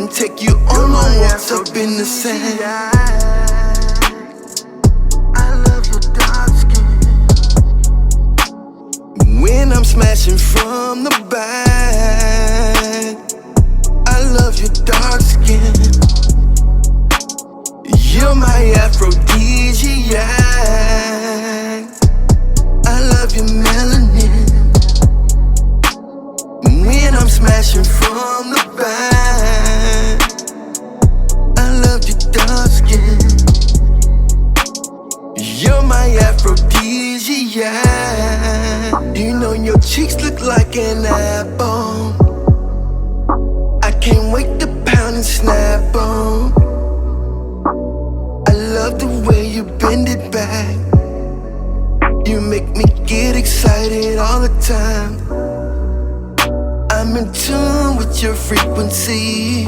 and take you on long walks up in the sand. I love your dark skin. When I'm smashing from the back, I love your dark skin. You're my aphrodisiac. I love your melanin. When I'm smashing from the back, I love your dark skin. You're my aphrodisiac. You know your cheeks look like an apple. I can't wait to pound and snap on. I love the way you bend it back. You make me get excited all the time. I'm in tune with your frequency.